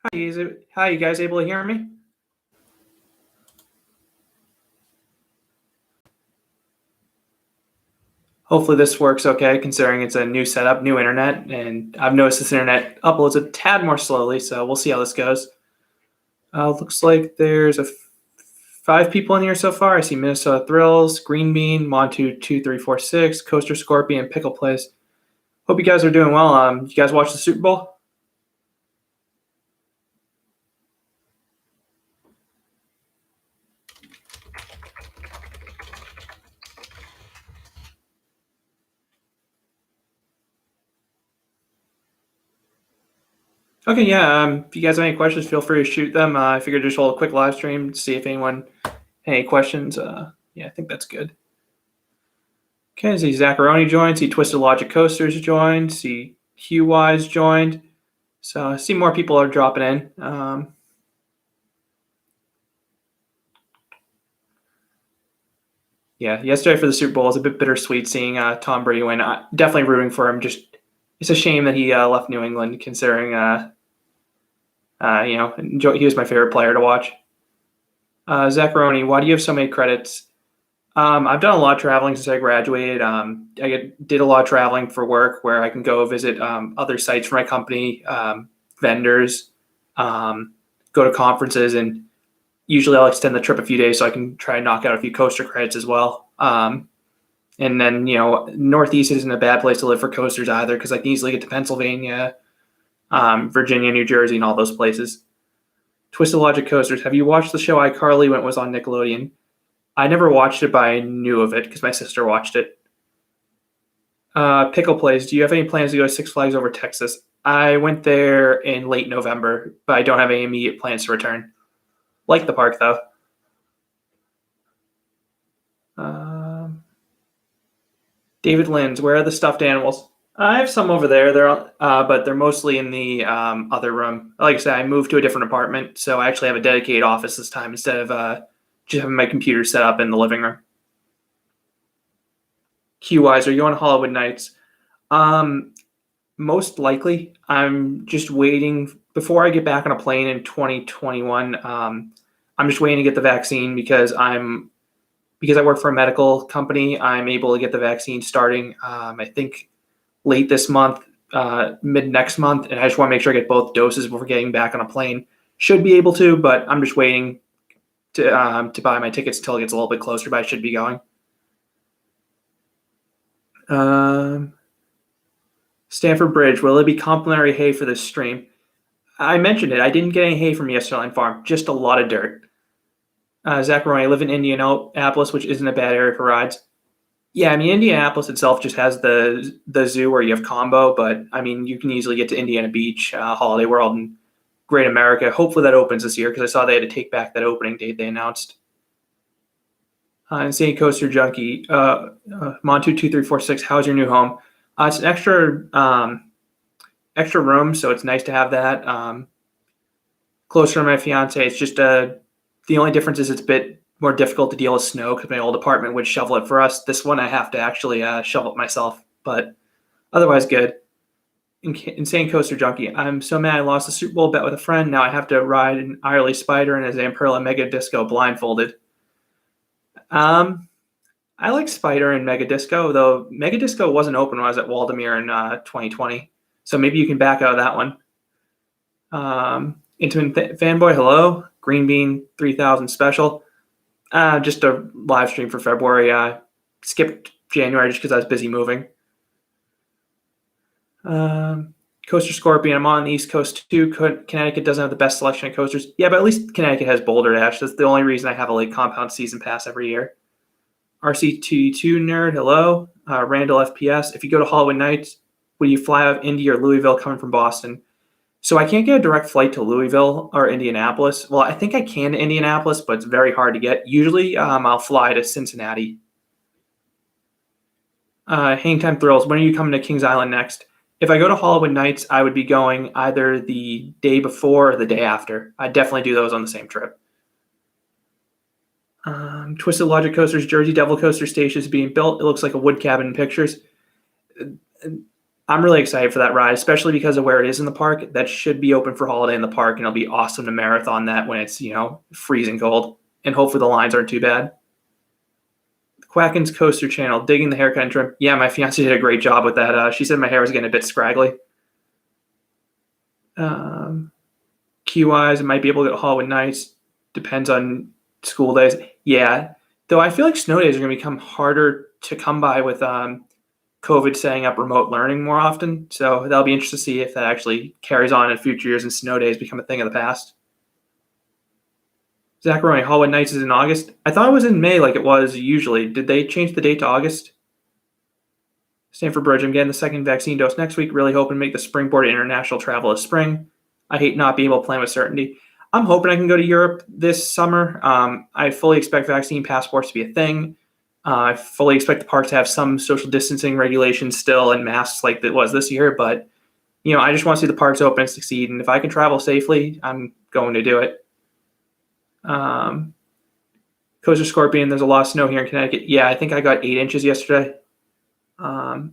Hi, you guys able to hear me? Hopefully this works okay, considering it's a new setup, new internet, and I've noticed this internet uploads a tad more slowly, so we'll see how this goes. Looks like there's five people in here so far. I see Minnesota Thrills, Green Bean, Montu2346, Coaster Scorpion, Pickle Place. Hope you guys are doing well. You guys watch the Super Bowl? Okay, yeah. If you guys have any questions, feel free to shoot them. I figured just hold a quick live stream to see if anyone had any questions. Yeah, I think that's good. Okay, see Zacharoni joined, see Twisted Logic Coasters joined, see Hugh Wise joined. So I see more people are dropping in. Yeah, yesterday for the Super Bowl was a bit bittersweet seeing Tom Brady win. Definitely rooting for him. Just it's a shame that he left New England, considering he was my favorite player to watch. Zacharoni, why do you have so many credits? I've done a lot of traveling since I graduated. Did a lot of traveling for work where I can go visit other sites for my company, vendors, go to conferences, and usually I'll extend the trip a few days so I can try and knock out a few coaster credits as well. And then, Northeast isn't a bad place to live for coasters either because I can easily get to Pennsylvania, Virginia, New Jersey, and all those places. Twisted Logic Coasters. Have you watched the show iCarly when it was on Nickelodeon? I never watched it, but I knew of it because my sister watched it. Pickle Place. Do you have any plans to go to Six Flags over Texas? I went there in late November, but I don't have any immediate plans to return. Like the park, though. David Lynn's. Where are the stuffed animals? I have some over there. But they're mostly in the other room. Like I said, I moved to a different apartment, so I actually have a dedicated office this time instead of just having my computer set up in the living room. Q-Wise, are you on Hollywood Nights? Most likely. I'm just waiting before I get back on a plane in 2021. I'm just waiting to get the vaccine because I work for a medical company. I'm able to get the vaccine starting, I think, late this month, mid next month, and I just want to make sure I get both doses before getting back on a plane. Should be able to, but I'm just waiting to buy my tickets until it gets a little bit closer. But I should be going. Stanford Bridge, will it be complimentary hay for this stream? I mentioned it. I didn't get any hay from Yesterline Farm, just a lot of dirt. Zacharoni, I live in Indianapolis, which isn't a bad area for rides. Yeah, I mean, Indianapolis itself just has the zoo where you have combo, but I mean, you can easily get to Indiana Beach, Holiday World, and Great America. Hopefully that opens this year because I saw they had to take back that opening date they announced. Insane Coaster Junkie, Montu2346, how's your new home? It's an extra room, so it's nice to have that. Closer to my fiance. It's just the only difference is it's a bit more difficult to deal with snow because my old apartment would shovel it for us. This one I have to actually shovel it myself, but otherwise good. Insane Coaster Junkie. I'm so mad I lost the Super Bowl bet with a friend. Now I have to ride an Irely Spider and a Zamperla Mega Disco blindfolded. I like Spider and Mega Disco, though Mega Disco wasn't open when I was at Waldemere in 2020. So maybe you can back out of that one. Intimate Fanboy, hello. Green Bean 3000 special. Just a live stream for February. Skipped January just because I was busy moving. Coaster Scorpion, I'm on the East Coast too. Connecticut doesn't have the best selection of coasters. Yeah, but at least Connecticut has Boulder Dash. That's the only reason I have a late compound season pass every year. RC22 nerd, hello. Randall FPS. If you go to Hollywood Nights, will you fly out of Indy or Louisville coming from Boston? So I can't get a direct flight to Louisville or Indianapolis. Well, I think I can to Indianapolis, but it's very hard to get. Usually I'll fly to Cincinnati. Hang Time Thrills, when are you coming to Kings Island next? If I go to Hollywood Nights, I would be going either the day before or the day after. I'd definitely do those on the same trip. Twisted Logic Coasters, Jersey Devil Coaster Station is being built. It looks like a wood cabin in pictures. I'm really excited for that ride, especially because of where it is in the park. That should be open for holiday in the park, and it'll be awesome to marathon that when it's, freezing cold. And hopefully the lines aren't too bad. Quacken's Coaster Channel, digging the haircut and trim. Yeah, my fiance did a great job with that. She said my hair was getting a bit scraggly. Q-wise, I might be able to get Hollywood Nights. Depends on school days. Yeah, though I feel like snow days are going to become harder to come by with COVID setting up remote learning more often. So that'll be interesting to see if that actually carries on in future years and snow days become a thing of the past. Zacharoni, Hollywood Nights is in August. I thought it was in May like it was usually. Did they change the date to August? Stanford Bridge, I'm getting the second vaccine dose next week. Really hoping to make the springboard to international travel this spring. I hate not being able to plan with certainty. I'm hoping I can go to Europe this summer. I fully expect vaccine passports to be a thing. I fully expect the park to have some social distancing regulations still and masks like it was this year. But, I just want to see the parks open and succeed. And if I can travel safely, I'm going to do it. Coaster Scorpion, there's a lot of snow here in Connecticut. Yeah, I think I got 8 inches yesterday.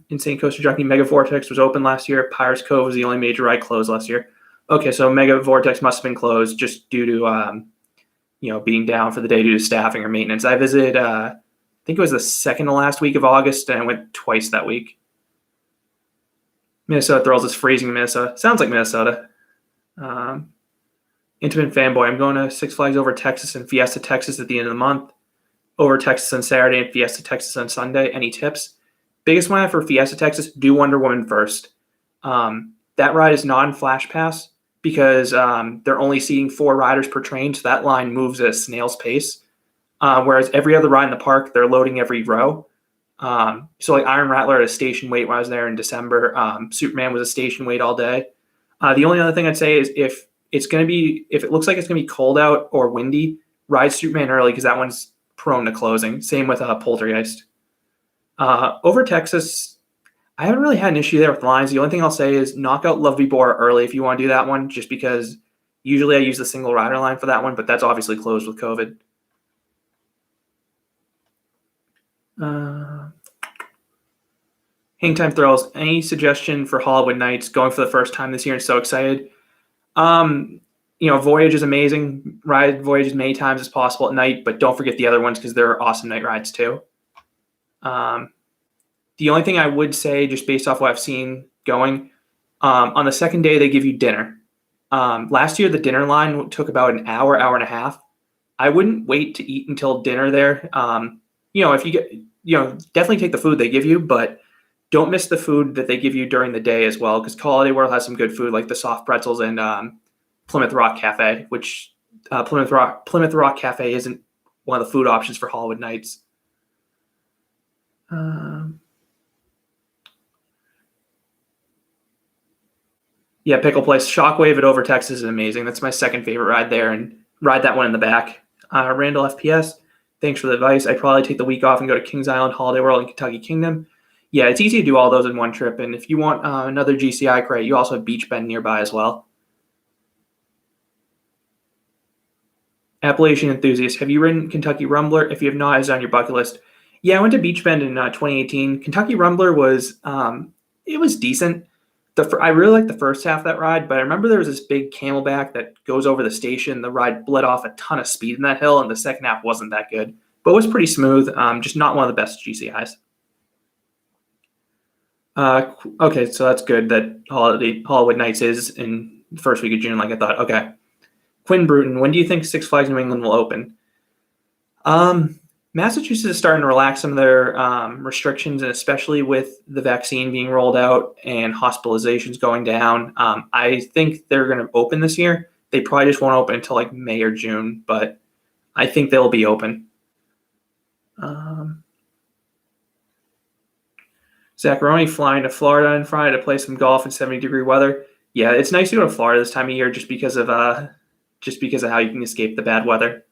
Insane Coaster Junkie Mega Vortex was open last year. Pirates Cove was the only major ride closed last year. Okay, so Mega Vortex must have been closed just due to, being down for the day due to staffing or maintenance. I visited, I think it was the second to last week of August, and I went twice that week. Minnesota Thrills is freezing in Minnesota. Sounds like Minnesota. Intimate Fanboy. I'm going to Six Flags Over Texas and Fiesta Texas at the end of the month. Over Texas on Saturday and Fiesta Texas on Sunday. Any tips? Biggest one for Fiesta Texas, do Wonder Woman first. That ride is non-flash pass because they're only seating 4 riders per train, so that line moves at a snail's pace. Whereas every other ride in the park, they're loading every row. So like Iron Rattler at a station wait when I was there in December. Superman was a station wait all day. The only other thing I'd say is if it looks like it's gonna be cold out or windy, ride Superman early because that one's prone to closing. Same with Poltergeist. Over Texas, I haven't really had an issue there with lines. The only thing I'll say is knock out Love Bora early if you want to do that one, just because usually I use the single rider line for that one, but that's obviously closed with COVID. Hang Time Thrills. Any suggestion for Hollywood Nights going for the first time this year and so excited? Voyage is amazing. Ride Voyage as many times as possible at night, but don't forget the other ones because they're awesome night rides too. The only thing I would say, just based off what I've seen going, on the second day, they give you dinner. Last year, the dinner line took about an hour and a half. I wouldn't wait to eat until dinner there. If you get, definitely take the food they give you, but don't miss the food that they give you during the day as well, because Holiday World has some good food like the soft pretzels and Plymouth Rock Cafe, which Plymouth Rock Cafe isn't one of the food options for Hollywood Nights. Yeah, Pickle Place. Shockwave at Over Texas is amazing. That's my second favorite ride there, and ride that one in the back. Randall FPS, thanks for the advice. I'd probably take the week off and go to Kings Island, Holiday World, and Kentucky Kingdom. Yeah, it's easy to do all those in one trip, and if you want another GCI crate, you also have Beach Bend nearby as well. Appalachian Enthusiast, have you ridden Kentucky Rumbler? If you have not, it's on your bucket list. Yeah, I went to Beach Bend in 2018. Kentucky Rumbler was it was decent. I really liked the first half of that ride, but I remember there was this big camelback that goes over the station. The ride bled off a ton of speed in that hill, and the second half wasn't that good, but it was pretty smooth. Just not one of the best GCIs. Okay, so that's good that Hollywood Nights is in the first week of June, like I thought. Okay. Quinn Bruton, when do you think Six Flags New England will open? Massachusetts is starting to relax some of their restrictions, and especially with the vaccine being rolled out and hospitalizations going down. I think they're going to open this year. They probably just won't open until like May or June, but I think they'll be open. Zacharoni flying to Florida on Friday to play some golf in 70-degree weather. Yeah, it's nice to go to Florida this time of year just because of how you can escape the bad weather.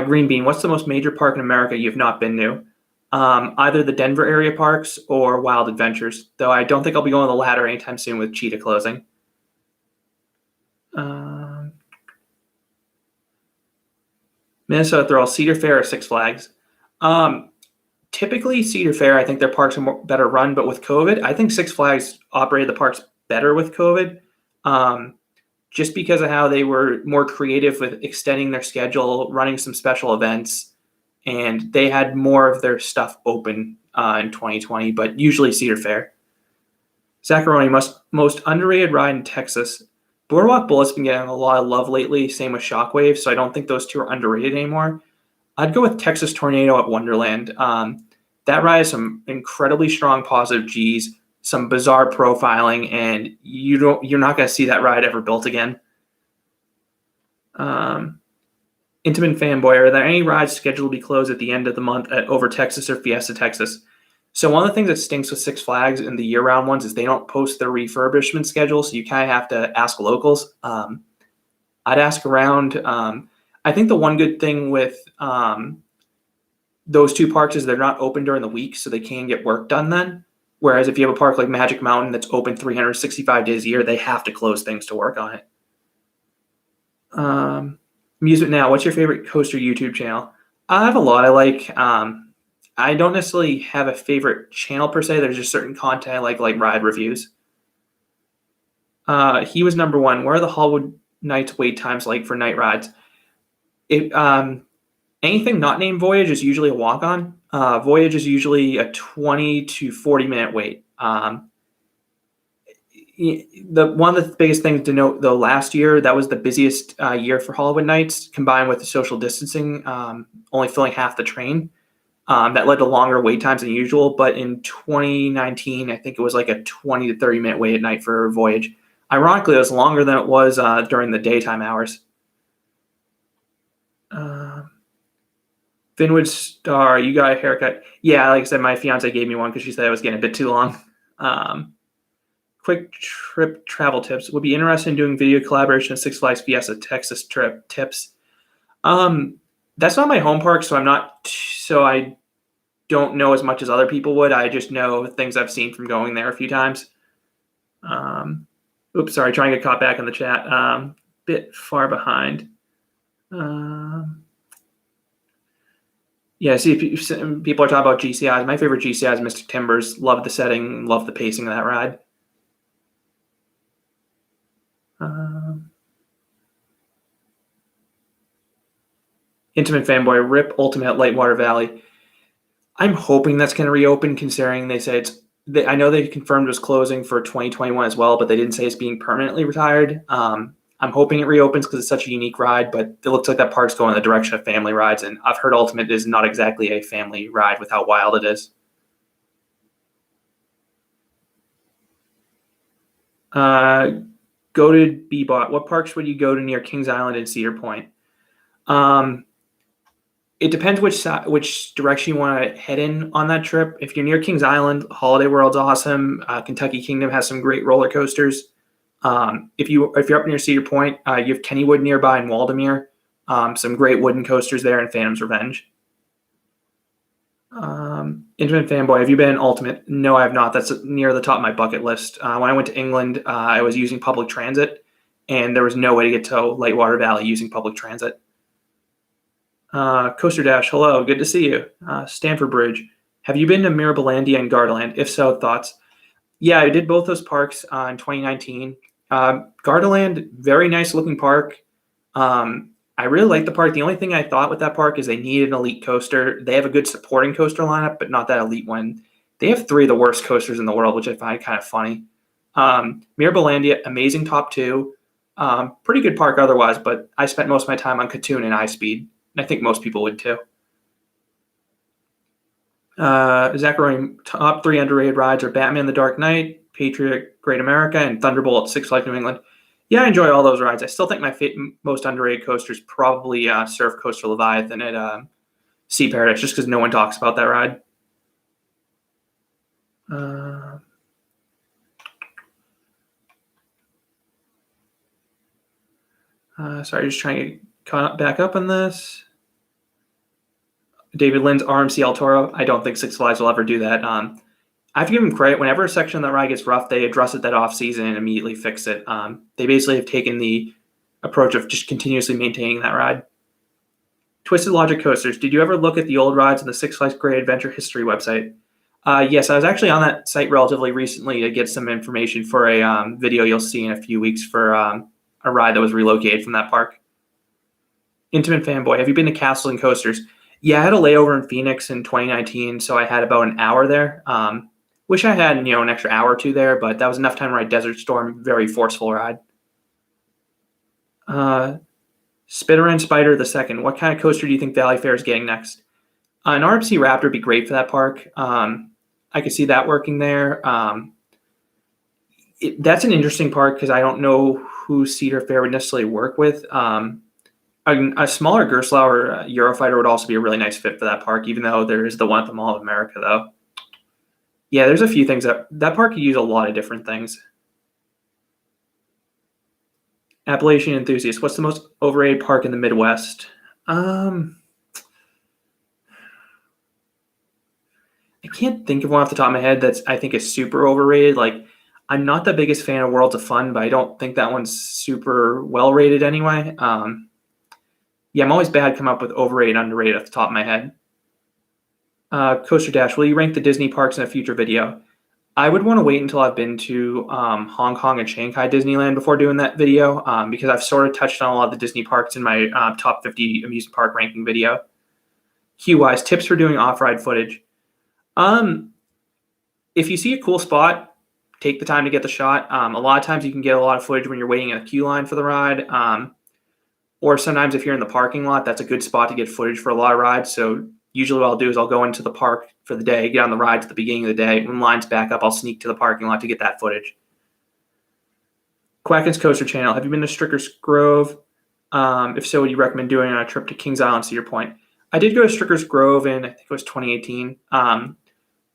Green Bean, what's the most major park in America you've not been to? Either the Denver area parks or Wild Adventures, though I don't think I'll be going to the latter anytime soon with Cheetah closing. Minnesota Thrill, Cedar Fair or Six Flags? typically Cedar Fair, I think their parks are better run, but with COVID, I think Six Flags operated the parks better with COVID, just because of how they were more creative with extending their schedule, running some special events, and they had more of their stuff open in 2020, but usually Cedar Fair. Zacharoni, most underrated ride in Texas. Boardwalk Bullet's been getting a lot of love lately, same with Shockwave, so I don't think those two are underrated anymore. I'd go with Texas Tornado at Wonderland. That ride has some incredibly strong positive Gs, some bizarre profiling, and you're not going to see that ride ever built again. Intimate Fanboy, are there any rides scheduled to be closed at the end of the month at Over Texas or Fiesta Texas? So one of the things that stinks with Six Flags and the year-round ones is they don't post their refurbishment schedule, so you kind of have to ask locals. I'd ask around. I think the one good thing with those two parks is they're not open during the week, so they can get work done then. Whereas if you have a park like Magic Mountain that's open 365 days a year, they have to close things to work on it. Amusement Now, what's your favorite coaster YouTube channel? I have a lot I like. I don't necessarily have a favorite channel per se. There's just certain content I like ride reviews. He was number one. Where are the Hollywood Nights wait times like for night rides? Anything not named Voyage is usually a walk-on. Voyage is usually a 20 to 40-minute wait. One of the biggest things to note, though, last year, that was the busiest year for Hollywood Nights, combined with the social distancing, only filling half the train. That led to longer wait times than usual. But in 2019, I think it was like a 20 to 30-minute wait at night for Voyage. Ironically, it was longer than it was during the daytime hours. Finwood Star, you got a haircut. Yeah, like I said, my fiance gave me one because she said I was getting a bit too long. Quick trip travel tips. Would be interested in doing video collaboration at Six Flags Fiesta Texas trip tips. That's not my home park, so I don't know as much as other people would. I just know things I've seen from going there a few times. Oops, sorry, trying to get caught back in the chat. Bit far behind. Yeah, see, people are talking about GCIs. My favorite GCI is Mystic Timbers. Love the setting, love the pacing of that ride. Intimate Fanboy, RIP Ultimate at Lightwater Valley. I'm hoping that's going to reopen, considering they say I know they confirmed it was closing for 2021 as well, but they didn't say it's being permanently retired. I'm hoping it reopens because it's such a unique ride, but it looks like that park's going in the direction of family rides, and I've heard Ultimate is not exactly a family ride with how wild it is. Go to Bebot. What parks would you go to near Kings Island and Cedar Point? It depends which direction you want to head in on that trip. If you're near Kings Island, Holiday World's awesome. Kentucky Kingdom has some great roller coasters. If you're up near Cedar Point, you have Kennywood nearby and Waldemere. Some great wooden coasters there and Phantom's Revenge. Intimate Fanboy, have you been in Ultimate? No, I have not. That's near the top of my bucket list. When I went to England, I was using public transit, and there was no way to get to Lightwater Valley using public transit. Coaster Dash, hello, good to see you. Stanford Bridge, have you been to Mirabilandia and Gardaland? If so, thoughts? Yeah, I did both those parks in 2019. Gardaland, very nice looking park. I really like the park. The only thing I thought with that park is they needed an elite coaster. They have a good supporting coaster lineup, but not that elite one. They have 3 of the worst coasters in the world, which I find kind of funny. Mirabilandia, amazing top 2. Pretty good park otherwise, but I spent most of my time on Katoon and iSpeed. And I think most people would too. Zachary, top 3 underrated rides are Batman the Dark Knight, Patriot Great America, and Thunderbolt at Six Flags New England. Yeah, I enjoy all those rides. I still think my most underrated coaster is probably Surf Coaster Leviathan at Sea Paradise, just because no one talks about that ride. Sorry, just trying to get caught back up on this. David Lynn's RMC El Toro. I don't think Six Flags will ever do that. I have to give them credit. Whenever a section of that ride gets rough, they address it that off season and immediately fix it. They basically have taken the approach of just continuously maintaining that ride. Twisted Logic coasters. Did you ever look at the old rides on the Six Flags Great Adventure History website? Yes, I was actually on that site relatively recently to get some information for a video you'll see in a few weeks for a ride that was relocated from that park. Intimate Fanboy, have you been to Castles and Coasters? Yeah, I had a layover in Phoenix in 2019, so I had about an hour there. Wish I had, an extra hour or two there, but that was enough time to ride Desert Storm. Very forceful ride. Spitter and Spider the second. What kind of coaster do you think Valley Fair is getting next? An RMC Raptor would be great for that park. I could see that working there. That's an interesting park because I don't know who Cedar Fair would necessarily work with. A smaller Gerstlauer Eurofighter would also be a really nice fit for that park, even though there is the one at the Mall of America, though. Yeah, there's a few things that park could use a lot of different things. Appalachian Enthusiast, what's the most overrated park in the Midwest? I can't think of one off the top of my head that's I think is super overrated. Like, I'm not the biggest fan of Worlds of Fun, but I don't think that one's super well rated anyway. Yeah, I'm always bad coming up with overrated, underrated off the top of my head. Coaster Dash, will you rank the Disney parks in a future video? I would want to wait until I've been to Hong Kong and Shanghai Disneyland before doing that video because I've sort of touched on a lot of the Disney parks in my top 50 amusement park ranking video. Hugh-wise, tips for doing off-ride footage. If you see a cool spot, take the time to get the shot. A lot of times you can get a lot of footage when you're waiting in a queue line for the ride. Or sometimes if you're in the parking lot, that's a good spot to get footage for a lot of rides. So usually what I'll do is I'll go into the park for the day, get on the ride at the beginning of the day. When lines back up, I'll sneak to the parking lot to get that footage. Quacken's Coaster Channel. Have you been to Stricker's Grove? If so, would you recommend doing a trip to Kings Island, Cedar Point? I did go to Stricker's Grove in, I think it was 2018.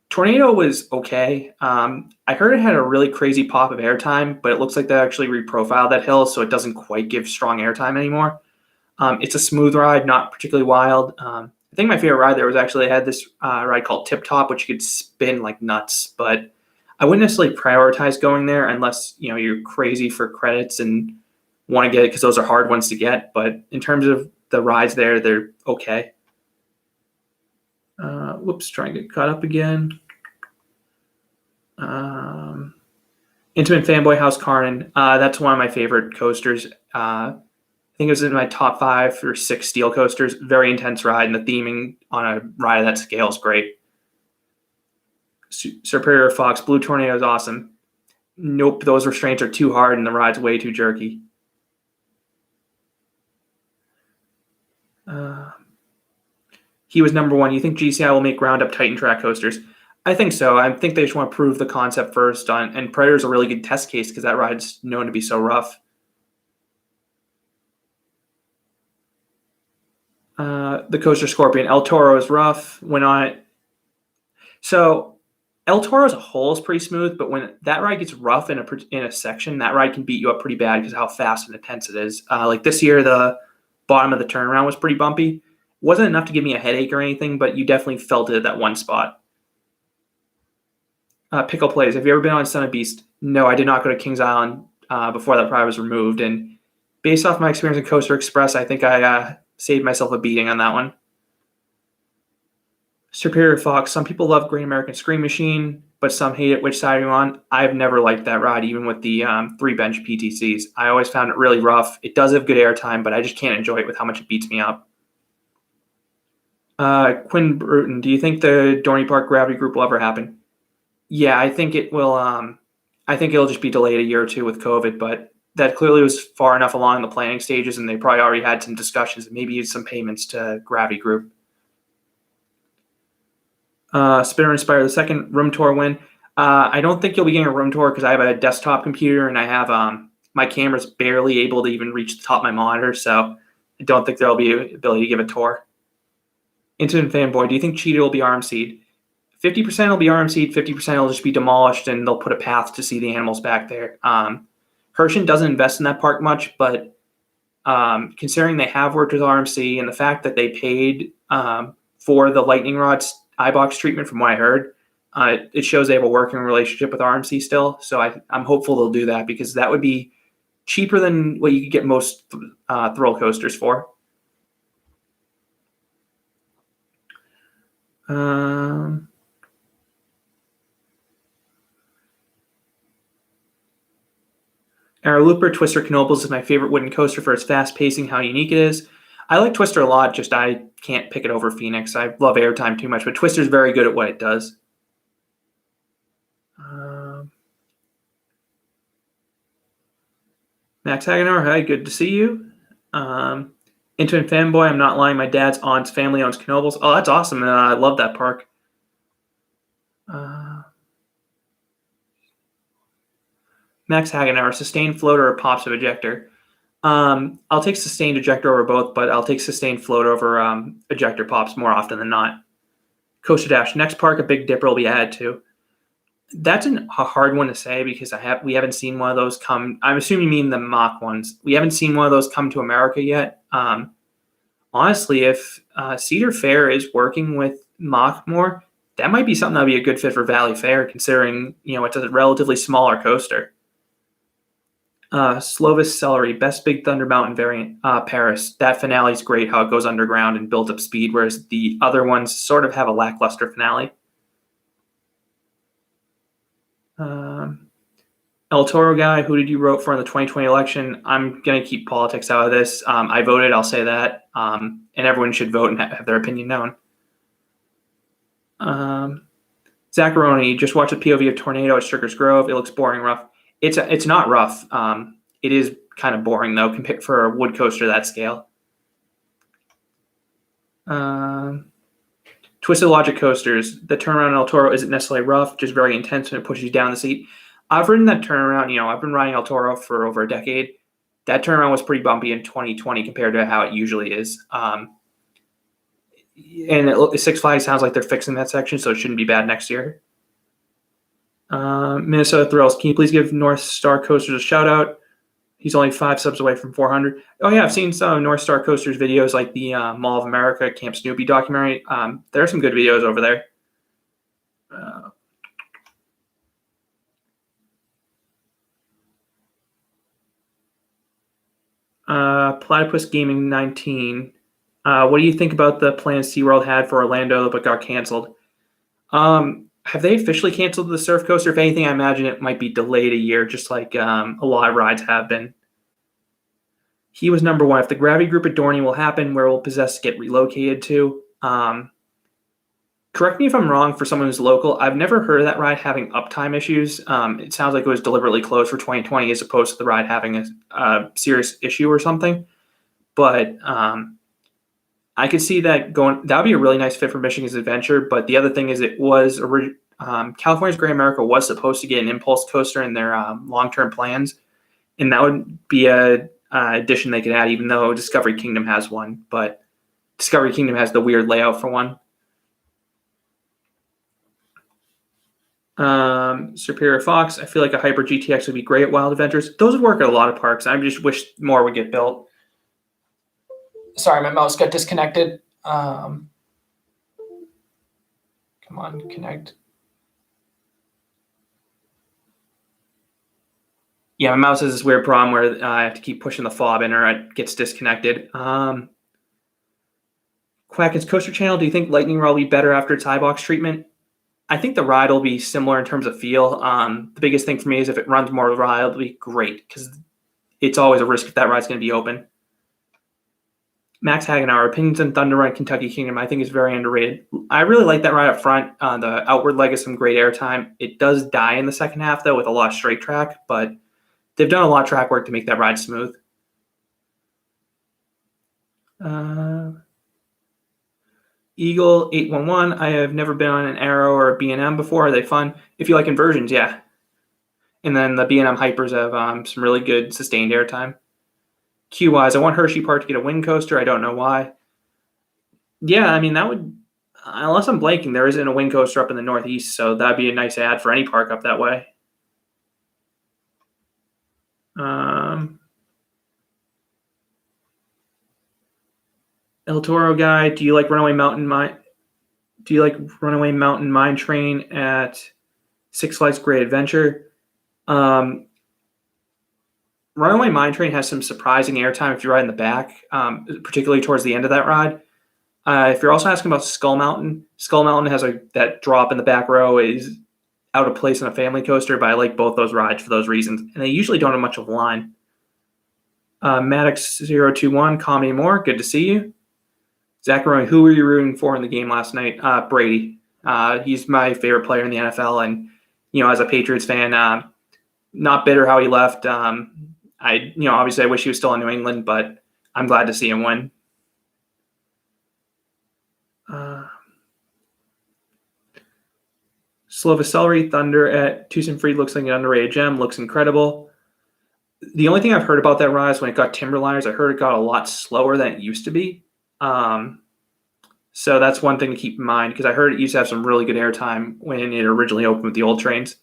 Tornado was okay. I heard it had a really crazy pop of airtime, but it looks like they actually reprofiled that hill, so it doesn't quite give strong airtime anymore. It's a smooth ride, not particularly wild. I think my favorite ride there was actually I had this ride called Tip Top, which you could spin like nuts, but I wouldn't necessarily prioritize going there unless you're crazy for credits and want to get it because those are hard ones to get. But in terms of the rides there, they're okay. Whoops, trying to get caught up again. Intimate Fanboy House Carnan. That's one of my favorite coasters. I think it was in my top 5 or 6 steel coasters. Very intense ride, and the theming on a ride of that scale is great. Superior Fox, Blue Tornado is awesome. Nope, those restraints are too hard and the ride's way too jerky. He was number 1. You think GCI will make ground-up Titan track coasters? I think so. I think they just want to prove the concept first. And Predator's a really good test case because that ride's known to be so rough. The Coaster Scorpion. El Toro is rough. Went on it. So El Toro as a whole is pretty smooth, but when that ride gets rough in a section, that ride can beat you up pretty bad because of how fast and intense it is. Like this year, the bottom of the turnaround was pretty bumpy. Wasn't enough to give me a headache or anything, but you definitely felt it at that one spot. Pickle Plays. Have you ever been on Son of Beast? No, I did not go to Kings Island before that ride was removed. And based off my experience in Coaster Express, I think I saved myself a beating on that one. Superior Fox. Some people love Great American Scream Machine, but some hate it. Which side are you on? I've never liked that ride, even with the 3-bench PTCs. I always found it really rough. It does have good airtime, but I just can't enjoy it with how much it beats me up. Quinn Bruton, do you think the Dorney Park Gravity Group will ever happen? Yeah, I think it will. I think it'll just be delayed a year or two with COVID, but that clearly was far enough along in the planning stages, and they probably already had some discussions and maybe some payments to Gravity Group. Spinner Inspire, the second room tour win. I don't think you'll be getting a room tour because I have a desktop computer and I have my camera's barely able to even reach the top of my monitor, so I don't think there'll be an ability to give a tour. Incident Fanboy, do you think Cheetah will be RMC'd? 50% will be RMC'd, 50% will just be demolished, and they'll put a path to see the animals back there. Herschend doesn't invest in that park much, but considering they have worked with RMC and the fact that they paid for the lightning rod's iBox treatment, from what I heard, it shows they have a working relationship with RMC still. So I'm hopeful they'll do that because that would be cheaper than what you could get most thrill coasters for. Our Looper Twister Knobles is my favorite wooden coaster for its fast pacing, how unique it is. I like Twister a lot, just I can't pick it over Phoenix. I love Airtime too much, but Twister's very good at what it does. Max Hagenauer, hi, good to see you. Intimate fanboy, I'm not lying. My dad's aunt's family owns Knobles. Oh, that's awesome. I love that park. Max Hagenauer, sustained floater or pops of ejector? I'll take sustained ejector over both, but I'll take sustained float over ejector pops more often than not. Coaster Dash, next park a Big Dipper will be added to. That's a hard one to say because we haven't seen one of those come. I'm assuming you mean the mock ones. We haven't seen one of those come to America yet. Honestly, if Cedar Fair is working with mock more, that might be something that would be a good fit for Valley Fair, considering it's a relatively smaller coaster. Slovis Celery, best Big Thunder Mountain variant, Paris. That finale is great, how it goes underground and builds up speed, whereas the other ones sort of have a lackluster finale. El Toro guy, who did you vote for in the 2020 election? I'm going to keep politics out of this. I voted, I'll say that. And everyone should vote and have their opinion known. Zacharoni, just watch a POV of Tornado at Strickers Grove. It looks boring, rough. It's not rough. It is kind of boring, though, compared for a wood coaster that scale. Twisted Logic coasters. The turnaround in El Toro isn't necessarily rough, just very intense when it pushes you down the seat. I've ridden that turnaround. I've been riding El Toro for over a decade. That turnaround was pretty bumpy in 2020 compared to how it usually is. And Six Flags sounds like they're fixing that section, so it shouldn't be bad next year. Minnesota Thrills. Can you please give North Star Coasters a shout out? He's only 5 subs away from 400. Oh yeah, I've seen some North Star Coasters videos, like the Mall of America Camp Snoopy documentary. There are some good videos over there. Platypus Gaming 19. What do you think about the plans SeaWorld had for Orlando but got canceled? Have they officially canceled the surf coaster? If anything, I imagine it might be delayed a year, just like a lot of rides have been. He was number 1. If the Gravity Group at Dorney will happen, where will Possess get relocated to? Correct me if I'm wrong for someone who's local. I've never heard of that ride having uptime issues. It sounds like it was deliberately closed for 2020 as opposed to the ride having a serious issue or something. But I could see that going. That would be a really nice fit for Michigan's Adventure. But the other thing is, it was California's Great America was supposed to get an impulse coaster in their long-term plans, and that would be a addition they could add. Even though Discovery Kingdom has one, but Discovery Kingdom has the weird layout for one. Superior Fox. I feel like a Hyper GTX would be great at Wild Adventures. Those would work at a lot of parks. I just wish more would get built. Sorry, my mouse got disconnected. Come on, connect. Yeah, my mouse has this weird problem where I have to keep pushing the fob in or it gets disconnected. Quacken's Coaster Channel, do you think Lightning Rod will be better after its iBox treatment? I think the ride will be similar in terms of feel. The biggest thing for me is if it runs more ride, it'll be great because it's always a risk if that ride's going to be open. Max Hagenauer, opinions on Thunder Ride Kentucky Kingdom, I think is very underrated. I really like that ride up front. The outward leg is some great airtime. It does die in the second half, though, with a lot of straight track, but they've done a lot of track work to make that ride smooth. Eagle 811. I have never been on an Arrow or a B&M before. Are they fun? If you like inversions, yeah. And then the B&M Hypers have some really good sustained airtime. Q-wise, I want Hershey Park to get a wind coaster. I don't know why. Yeah, I mean, that would, unless I'm blanking, there isn't a wind coaster up in the Northeast, so that'd be a nice add for any park up that way. El Toro guy, do you like Runaway Mountain Mine Train at Six Flags Great Adventure? Runaway Mine Train has some surprising airtime if you ride in the back, particularly towards the end of that ride. If you're also asking about Skull Mountain has that drop in the back row is out of place on a family coaster, but I like both those rides for those reasons. And they usually don't have much of a line. Maddox021, call me more. Good to see you. Zacharoni, who were you rooting for in the game last night? Brady. He's my favorite player in the NFL. And, as a Patriots fan, not bitter how he left. Obviously I wish he was still in New England, but I'm glad to see him win. Slova Celery Thunder at Tucson-Freed looks like an underrated gem. Looks incredible. The only thing I've heard about that ride is when it got Timberliners, I heard it got a lot slower than it used to be. So that's one thing to keep in mind, because I heard it used to have some really good airtime when it originally opened with the old trains.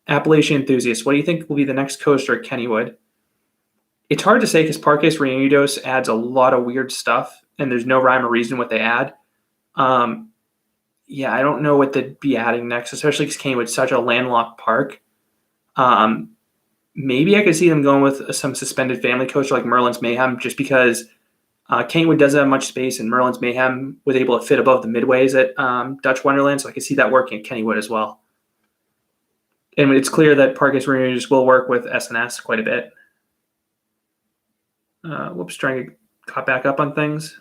Appalachian Enthusiast, what do you think will be the next coaster at Kennywood? It's hard to say because Parques Reunidos adds a lot of weird stuff, and there's no rhyme or reason what they add. I don't know what they'd be adding next, especially because Kennywood's such a landlocked park. Maybe I could see them going with some suspended family coaster like Merlin's Mayhem, just because Kennywood doesn't have much space, and Merlin's Mayhem was able to fit above the midways at Dutch Wonderland, so I could see that working at Kennywood as well. And it's clear that Parques Reunidos will work with SNS quite a bit. Trying to get caught back up on things.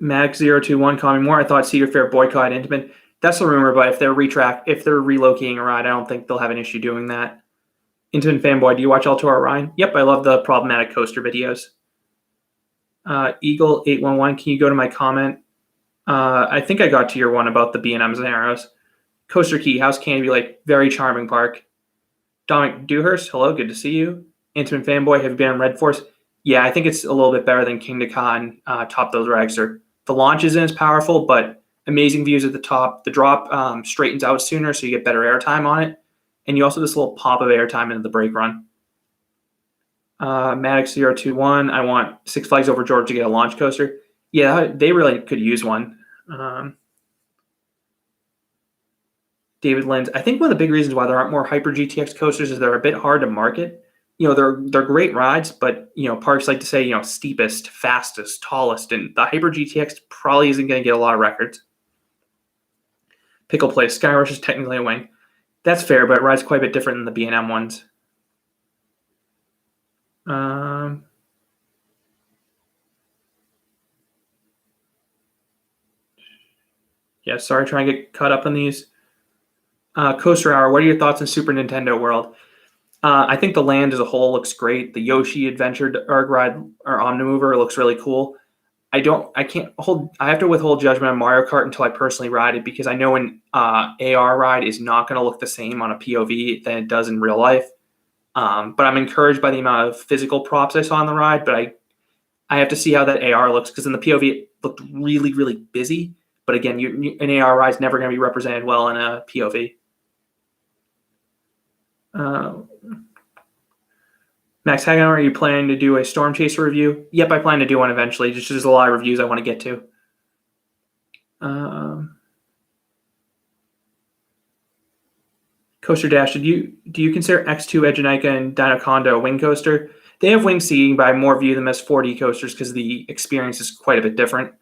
Max021, call me more. I thought Cedar Fair boycott Intamin. That's the rumor, but if they're relocating a ride, I don't think they'll have an issue doing that. Intamin fanboy, do you watch Alto Ryan? Yep, I love the problematic coaster videos. Eagle811, can you go to my comment? I think I got to your one about the B&Ms and arrows. Coaster Key, how's Canobie Lake? Very charming park. Dominic Dewhurst, hello, good to see you. Intamin fanboy, have you been on Red Force? Yeah, I think it's a little bit better than King to Con, top those Ragster. The launch isn't as powerful, but amazing views at the top. The drop straightens out sooner, so you get better airtime on it. And you also have this little pop of airtime into the brake run. Maddox021, I want Six Flags Over Georgia to get a launch coaster. Yeah, they really could use one. David Lenz, I think one of the big reasons why there aren't more Hyper GTX coasters is they're a bit hard to market. They're great rides, but parks like to say steepest, fastest, tallest, and the Hyper GTX probably isn't going to get a lot of records. Pickle Place, Skyrush is technically a wing. That's fair, but it rides quite a bit different than the B&M ones. Sorry, trying to get caught up on these. Coaster Hour, what are your thoughts on Super Nintendo World? I think the land as a whole looks great. The Yoshi Adventure Erg ride or Omnimover looks really cool. I have to withhold judgment on Mario Kart until I personally ride it, because I know an AR ride is not going to look the same on a POV than it does in real life. But I'm encouraged by the amount of physical props I saw on the ride, but I have to see how that AR looks, because in the POV it looked really, really busy. But again, an AR ride is never going to be represented well in a POV. Max Hagan, are you planning to do a Storm Chaser review? Yep, I plan to do one eventually. Just there's a lot of reviews I want to get to. Coaster Dash, do you consider X2 Egenica and Dinoconda a wing coaster? They have wing seating, but I more view them as 4D coasters because the experience is quite a bit different.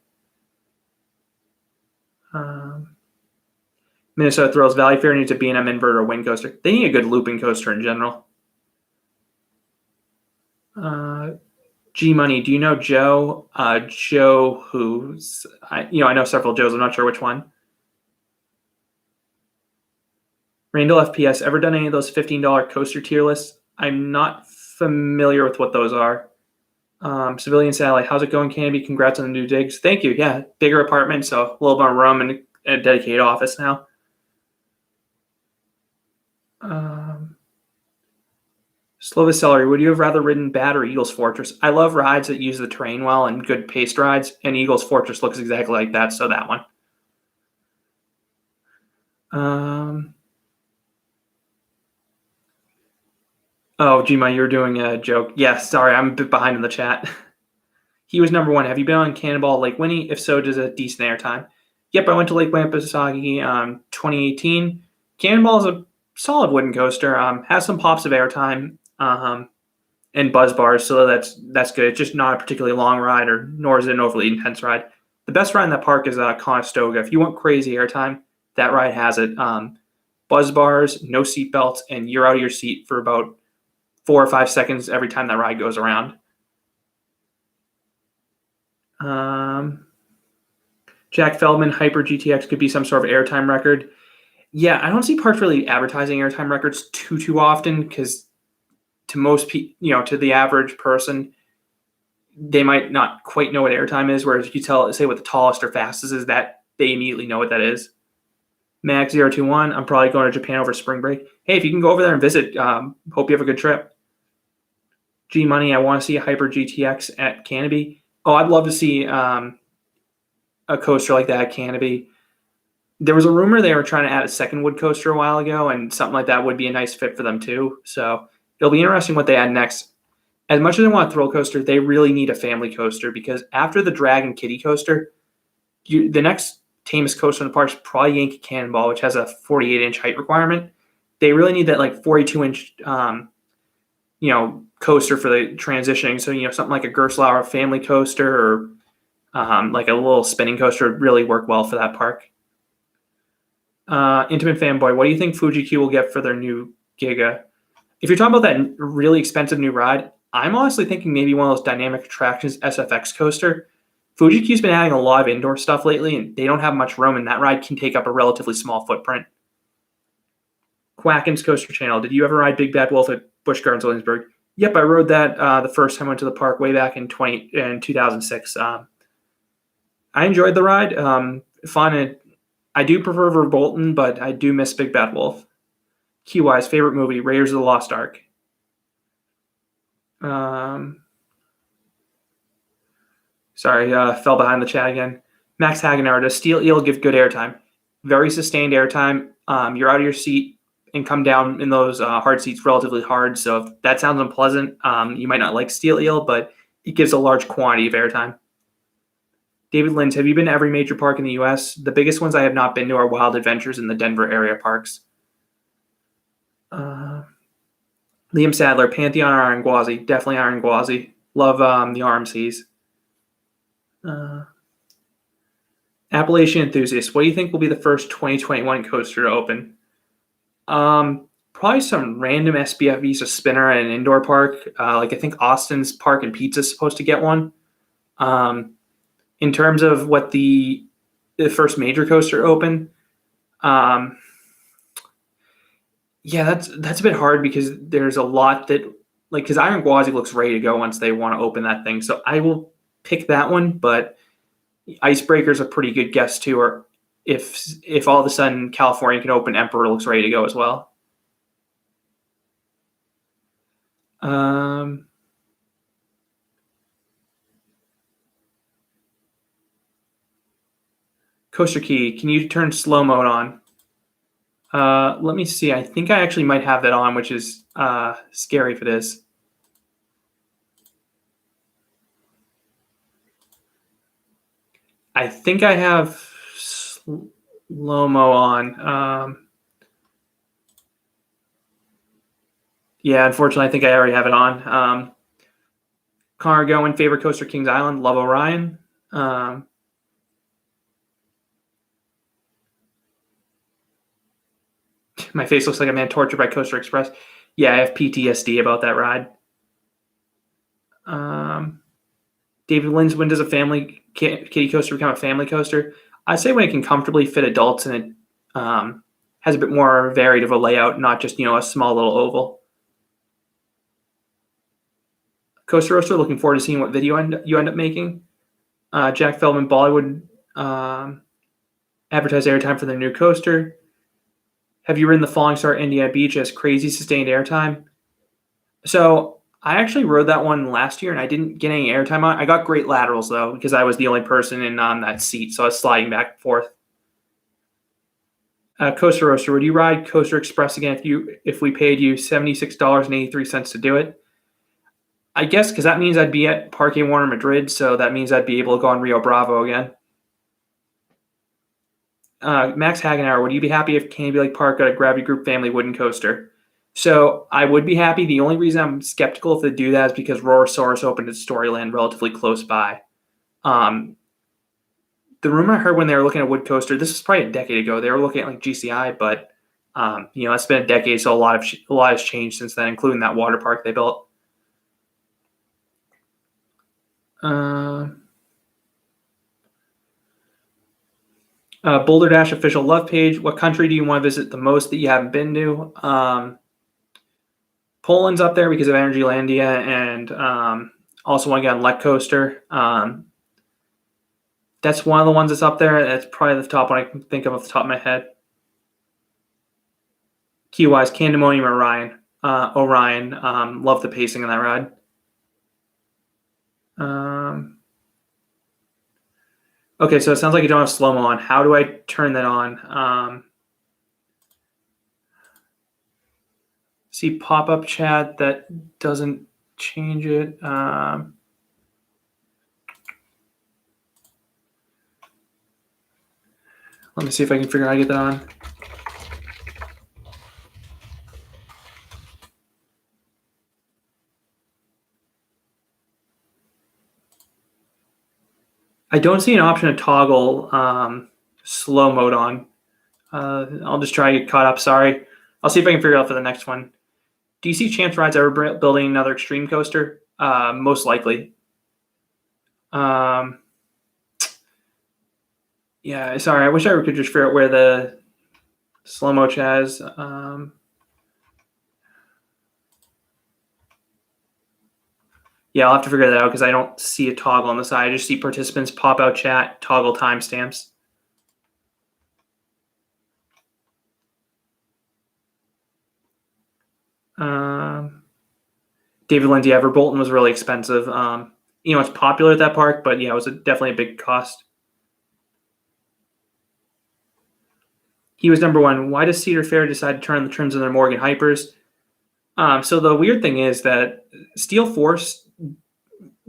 Minnesota Thrills, Valley Fair needs a B&M inverter or wing coaster. They need a good looping coaster in general. G Money, do you know Joe? Joe who's I know several Joes. I'm not sure which one. Randall FPS, ever done any of those $15 coaster tier lists? I'm not familiar with what those are. Civilian Satellite, how's it going, Canobie? Congrats on the new digs. Thank you. Yeah, bigger apartment, so a little more room and a dedicated office now. Slovis Celery, would you have rather ridden Bat or Eagles Fortress? I love rides that use the terrain well and good paced rides, and Eagles Fortress looks exactly like that, so that one. Oh, Gma, you're doing a joke. Yeah, sorry, I'm a bit behind in the chat. He was number one. Have you been on Cannonball Lake Winnie? If so, does a decent airtime? Yep, I went to Lake Wampasagi 2018. Cannonball is a solid wooden coaster. Has some pops of airtime. and buzz bars, so that's good. It's just not a particularly long ride, nor is it an overly intense ride. The best ride in that park is Conestoga. If you want crazy airtime, that ride has it. Buzz bars, no seat belts, and you're out of your seat for about 4 or 5 seconds every time that ride goes around. Jack Feldman, Hyper GTX could be some sort of airtime record. Yeah, I don't see parks really advertising airtime records too often because to most people, to the average person, they might not quite know what airtime is. Whereas if you say what the tallest or fastest is, that they immediately know what that is. Max021, I'm probably going to Japan over spring break. Hey, if you can go over there and visit, hope you have a good trip. G Money, I want to see a Hyper GTX at Canobie. Oh, I'd love to see a coaster like that at Canobie. There was a rumor they were trying to add a second wood coaster a while ago, and something like that would be a nice fit for them too. So it'll be interesting what they add next. As much as I want a thrill coaster, they really need a family coaster because after the Dragon Kiddie coaster, the next tamest coaster in the park is probably Yankee Cannonball, which has a 48-inch height requirement. They really need that 42-inch, coaster for the transitioning. So something like a Gerstlauer family coaster or like a little spinning coaster would really work well for that park. Intimate Fanboy, what do you think Fuji-Q will get for their new Giga? If you're talking about that really expensive new ride, I'm honestly thinking maybe one of those dynamic attractions SFX coaster. Fuji-Q's been adding a lot of indoor stuff lately, and they don't have much room, and that ride can take up a relatively small footprint. Quacken's Coaster Channel, did you ever ride Big Bad Wolf at Busch Gardens, Williamsburg? Yep, I rode that the first time I went to the park way back in 2006. I enjoyed the ride. Fun. And I do prefer Verbolten, but I do miss Big Bad Wolf. Key-wise, favorite movie, Raiders of the Lost Ark. Sorry, fell behind the chat again. Max Hagenauer, does Steel Eel give good airtime? Very sustained airtime. You're out of your seat and come down in those hard seats relatively hard. So if that sounds unpleasant, you might not like Steel Eel, but it gives a large quantity of airtime. David Lynch, have you been to every major park in the U.S.? The biggest ones I have not been to are Wild Adventures in the Denver area parks. Liam Sadler, Pantheon or Iron Gwazi? Definitely Iron Gwazi. Love the RMCs. Appalachian Enthusiast, what do you think will be the first 2021 coaster to open? Probably some random SBF Visa spinner at an indoor park. I think Austin's Park and Pizza is supposed to get one. In terms of what the first major coaster open, that's a bit hard because there's a lot that because Iron Gwazi looks ready to go once they want to open that thing. So I will pick that one, but Icebreaker's a pretty good guess too. Or if all of a sudden California can open, Emperor looks ready to go as well. Coaster Key, can you turn slow mode on? Let me see. I think I actually might have that on, which is scary for this. I think I have slow-mo on. Yeah, unfortunately, I think I already have it on. Connor Goen, favorite coaster, Kings Island. Love Orion. My face looks like a man tortured by Coaster Express. Yeah, I have PTSD about that ride. David Lynn's, when does a family kiddie coaster become a family coaster? I'd say when it can comfortably fit adults and it has a bit more varied of a layout, not just a small little oval. Coaster Roaster, looking forward to seeing what video you end up making. Jack Feldman, Bollywood advertise airtime for their new coaster. Have you ridden the Falling Star Indiana Beach as crazy sustained airtime? So I actually rode that one last year and I didn't get any airtime on it. I got great laterals though because I was the only person in on that seat, so I was sliding back and forth. Coaster Roaster, would you ride Coaster Express again if we paid you $76.83 to do it? I guess because that means I'd be at Parque Warner Madrid, so that means I'd be able to go on Rio Bravo again. Max Hagenauer, would you be happy if Canobie Lake Park got a Gravity Group family wooden coaster? So I would be happy. The only reason I'm skeptical if they do that is because Rorosaurus opened its Storyland relatively close by. The rumor I heard when they were looking at wood coaster, this was probably a decade ago. They were looking at like GCI, but it's been a decade, so a lot has changed since then, including that water park they built. Boulder Dash official love page. What country do you want to visit the most that you haven't been to? Poland's up there because of Energylandia, and also want to get on Lech Coaster. That's one of the ones that's up there. That's probably the top one I can think of off the top of my head. Key-wise, Canobie or Orion. Love the pacing of that ride. Okay, so it sounds like you don't have slow-mo on. How do I turn that on? See pop-up chat that doesn't change it. Let me see if I can figure out how to get that on. I don't see an option to toggle slow mode on. I'll just try to get caught up. Sorry. I'll see if I can figure it out for the next one. Do you see Champs Rides ever building another extreme coaster? Most likely. Yeah, sorry. I wish I could just figure out where the slow-mo chat is. Yeah, I'll have to figure that out because I don't see a toggle on the side. I just see participants pop out chat, toggle timestamps. David Lindsay Everbolton was really expensive. It's popular at that park, but yeah, it was definitely a big cost. He was number one. Why does Cedar Fair decide to turn the trims on their Morgan Hypers? So the weird thing is that Steel Force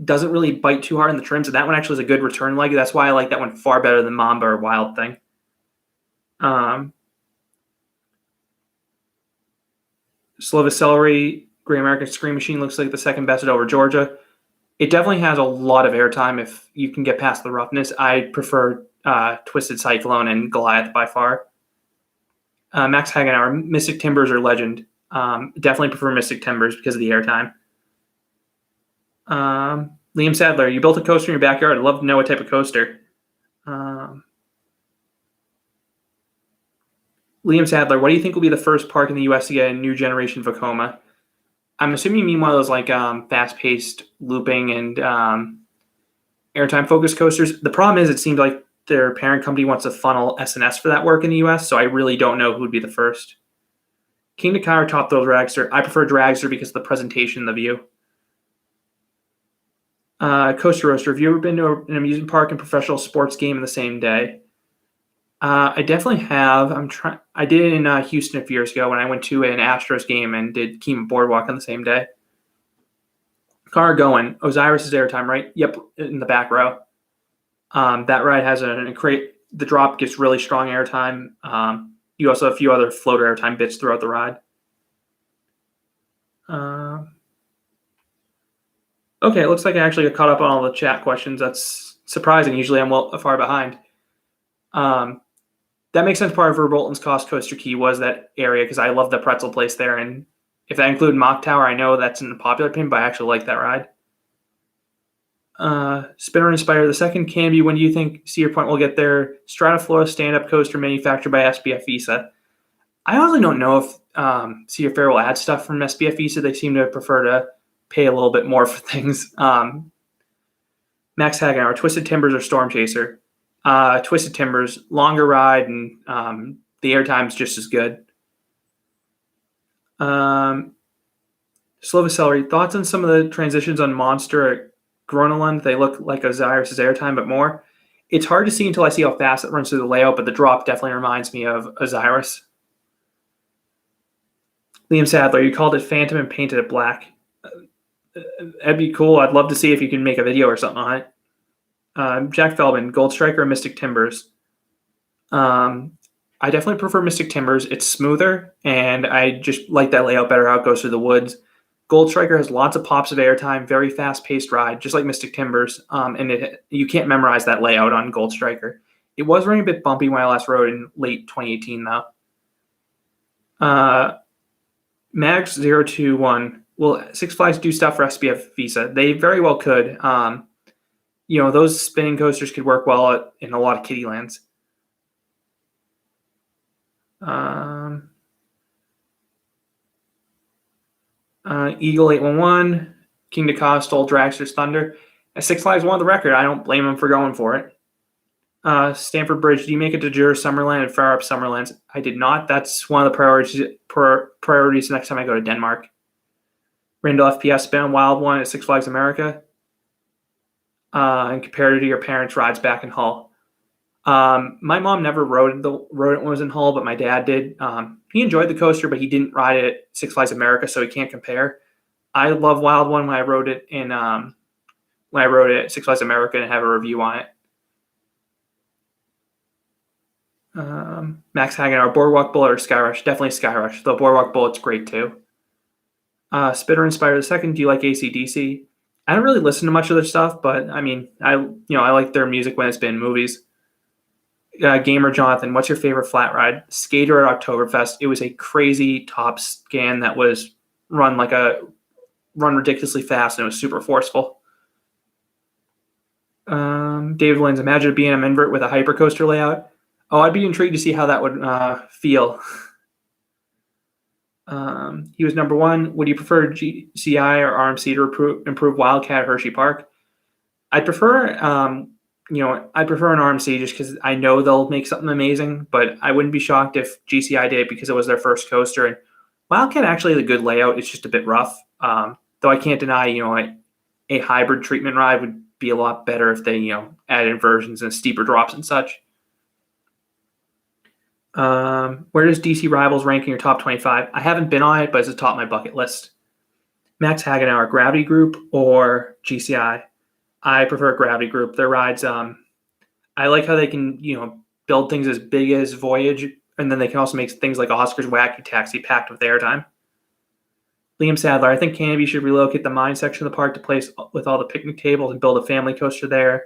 doesn't really bite too hard in the trims, and that one actually is a good return leg. That's why I like that one far better than Mamba or Wild Thing. Slova Celery, Great American Scream Machine looks like the second best at Over Georgia. It definitely has a lot of airtime if you can get past the roughness. I prefer Twisted Cyclone and Goliath by far. Max Hagenauer, Mystic Timbers or Legend. Definitely prefer Mystic Timbers because of the airtime. Liam Sadler, you built a coaster in your backyard. I'd love to know what type of coaster. Liam Sadler, what do you think will be the first park in the U.S. to get a new generation Vekoma? I'm assuming you mean one of those like fast-paced looping and airtime-focused coasters. The problem is it seems like their parent company wants to funnel SNS for that work in the U.S., so I really don't know who would be the first. King to Kyra, Top Thrill Dragster. I prefer Dragster because of the presentation and the view. Coaster Roaster, have you ever been to an amusement park and professional sports game in the same day? I definitely have. I did it in Houston a few years ago when I went to an Astros game and did Kima Boardwalk on the same day. Car going. Osiris is airtime, right? Yep, in the back row. That ride has the drop gets really strong airtime. You also have a few other floater airtime bits throughout the ride. Okay, it looks like I actually got caught up on all the chat questions. That's surprising. Usually I'm far behind. That makes sense. Part of Verbolton's cost coaster key was that area because I love the pretzel place there. And if that included Mock Tower, I know that's in the popular opinion, but I actually like that ride. Spinner Inspire, the second Canobie, when do you think Cedar Point will get their Strataflora stand-up coaster manufactured by SBF Visa? I honestly don't know if Cedar Fair will add stuff from SBF Visa. They seem to prefer to pay a little bit more for things. Max Hagenauer, Twisted Timbers or Storm Chaser? Twisted Timbers, longer ride, and the airtime's just as good. Slova Celery, thoughts on some of the transitions on Monster at Groenland? They look like Osiris's airtime, but more. It's hard to see until I see how fast it runs through the layout, but the drop definitely reminds me of Osiris. Liam Sadler, you called it Phantom and painted it black. That'd be cool. I'd love to see if you can make a video or something on it. Jack Feldman, Gold Striker or Mystic Timbers? I definitely prefer Mystic Timbers. It's smoother, and I just like that layout better. How it goes through the woods. Gold Striker has lots of pops of airtime, very fast-paced ride, just like Mystic Timbers. And you can't memorize that layout on Gold Striker. It was running a bit bumpy when I last rode in late 2018, though. Max 021. Will Six Flags do stuff for SPF Visa? They very well could. Those spinning coasters could work well in a lot of kiddie lands. Eagle 811, King DeKa stole Dragster's Thunder. Six Flags won the record. I don't blame him for going for it. Stamford Bridge, do you make it to Jura Summerland and Far Up Summerlands? I did not. That's one of the priorities next time I go to Denmark. Randall FPS, spin on Wild One at Six Flags America. And compare it to your parents' rides back in Hull. My mom never rode it when it was in Hull, but my dad did. He enjoyed the coaster, but he didn't ride it at Six Flags America, so he can't compare. I love Wild One when I rode it at Six Flags America and have a review on it. Max Hagenauer, Boardwalk Bullet or Skyrush? Definitely Skyrush. The Boardwalk Bullet's great too. Spitter Inspire II, do you like AC/DC? I don't really listen to much of their stuff, but I mean, I like their music when it's been in movies. Gamer Jonathan, what's your favorite flat ride? Skater at Oktoberfest. It was a crazy top scan that was run ridiculously fast, and it was super forceful. David Lynn's, imagine a B&M invert with a hypercoaster layout. Oh, I'd be intrigued to see how that would feel. He was number one. Would you prefer GCI or RMC to improve Wildcat at Hershey Park? I'd prefer an RMC just because I know they'll make something amazing, but I wouldn't be shocked if GCI did because it was their first coaster. And Wildcat actually has a good layout. It's just a bit rough. Though I can't deny, a hybrid treatment ride would be a lot better if they, added inversions and steeper drops and such. Where does DC Rivals rank in your top 25? I haven't been on it, but it's atop my bucket list. Max Hagenauer, Gravity Group or GCI? I prefer Gravity Group. Their rides, I like how they can, build things as big as Voyage, and then they can also make things like Oscar's Wacky Taxi packed with airtime. Liam Sadler, I think Canobie should relocate the mine section of the park to place with all the picnic tables and build a family coaster there.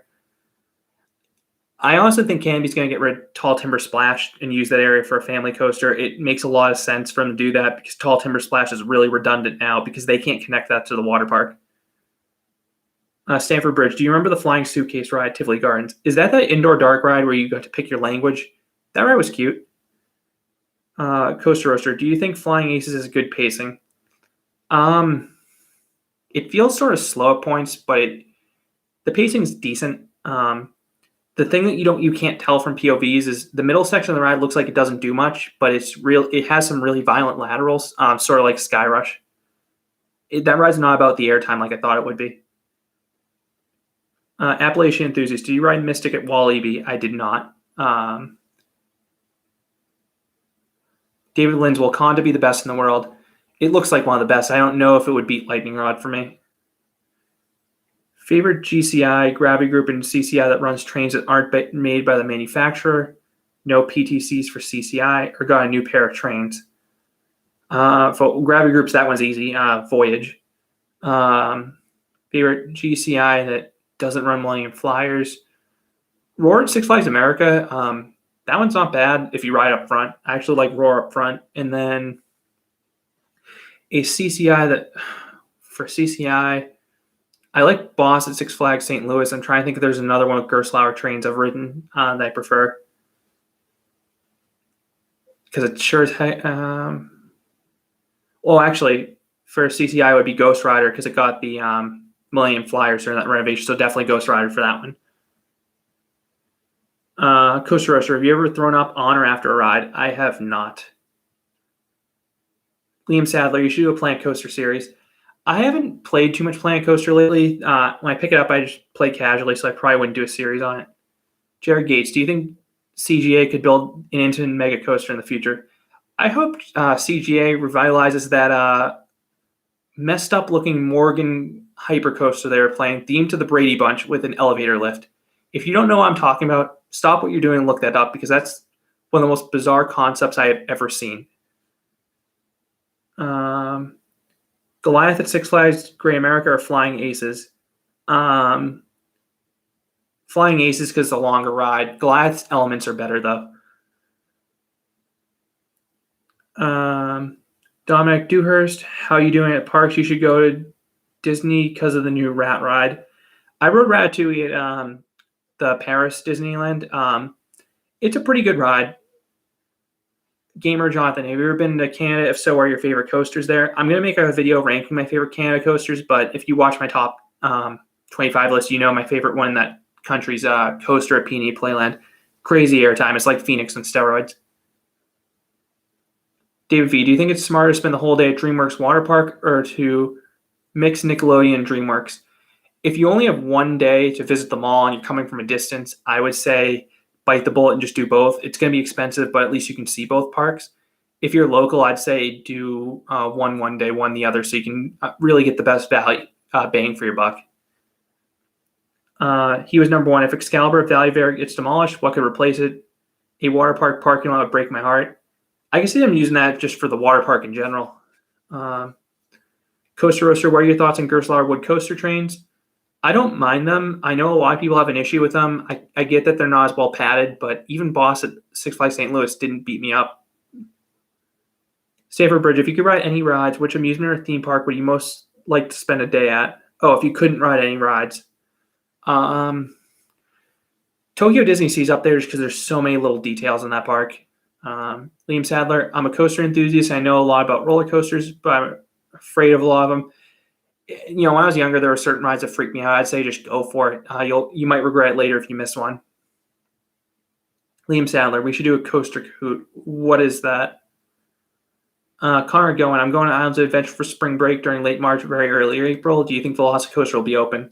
I honestly think Canobie's going to get rid of Tall Timber Splash and use that area for a family coaster. It makes a lot of sense for them to do that because Tall Timber Splash is really redundant now because they can't connect that to the water park. Stamford Bridge, do you remember the Flying Suitcase ride at Tivoli Gardens? Is that the indoor dark ride where you got to pick your language? That ride was cute. Coaster Roaster, do you think Flying Aces is good pacing? It feels sort of slow at points, but the pacing's decent. The thing that you can't tell from POVs is the middle section of the ride looks like it doesn't do much, but it has some really violent laterals, sort of like Skyrush. That ride's not about the airtime like I thought it would be. Appalachian Enthusiast, do you ride Mystic at Walibi? I did not. David Lynn's, will Conda be the best in the world? It looks like one of the best. I don't know if it would beat Lightning Rod for me. Favorite GCI, Gravity Group, and CCI that runs trains that aren't made by the manufacturer. No PTCs for CCI, or got a new pair of trains. For Gravity Groups, that one's easy. Voyage. Favorite GCI that doesn't run Millennium Flyers. Roar at Six Flags America. That one's not bad if you ride up front. I actually like Roar up front. And then a CCI for CCI, I like Boss at Six Flags St. Louis. I'm trying to think if there's another one with Gerstlauer trains I've ridden that I prefer. Because it sure as heck. Well, actually, for CCI, it would be Ghost Rider because it got the Millennium Flyers during that renovation. So definitely Ghost Rider for that one. Coaster Roaster, have you ever thrown up on or after a ride? I have not. Liam Sadler, you should do a Planet Coaster series. I haven't played too much Planet Coaster lately. When I pick it up, I just play casually, so I probably wouldn't do a series on it. Jared Gates, do you think CGA could build an Intamin Mega Coaster in the future? I hope CGA revitalizes that messed up looking Morgan hypercoaster they were playing, themed to the Brady Bunch with an elevator lift. If you don't know what I'm talking about, stop what you're doing and look that up because that's one of the most bizarre concepts I have ever seen. Goliath at Six Flags Great America or Flying Aces? Flying Aces because it's a longer ride. Goliath's elements are better, though. Dominic Dewhurst, how are you doing at parks? You should go to Disney because of the new Rat ride. I rode Ratatouille at the Paris Disneyland. It's a pretty good ride. Gamer Jonathan, have you ever been to Canada? If so, what are your favorite coasters there? I'm going to make a video ranking my favorite Canada coasters, but if you watch my top 25 list, you know my favorite one in that country's coaster at P&E Playland. Crazy airtime. It's like Phoenix on steroids. David V, do you think it's smarter to spend the whole day at DreamWorks Water Park or to mix Nickelodeon and DreamWorks? If you only have one day to visit the mall and you're coming from a distance, I would say bite the bullet and just do both. It's going to be expensive, but at least you can see both parks. If you're local, I'd say do one day, one the other, so you can really get the best value bang for your buck. He was number one. If Excalibur Valley Fair gets demolished, what could replace it? A water park parking lot would break my heart. I can see them using that just for the water park in general. Coaster Roaster, what are your thoughts on Gerstlauer wood coaster trains? I don't mind them. I know a lot of people have an issue with them. I get that they're not as well padded, but even Boss at Six Flags St. Louis didn't beat me up. Safer Bridge, if you could ride any rides, which amusement or theme park would you most like to spend a day at? Oh, if you couldn't ride any rides. Tokyo Disney Sea's up there just because there's so many little details in that park. Liam Sadler, I'm a coaster enthusiast. I know a lot about roller coasters, but I'm afraid of a lot of them. When I was younger, there were certain rides that freaked me out. I'd say just go for it. You might regret it later if you miss one. Liam Sadler, we should do a coaster Kahoot. What is that? Connor going, I'm going to Islands of Adventure for spring break during late March, very early April. Do you think Velocicoaster will be open?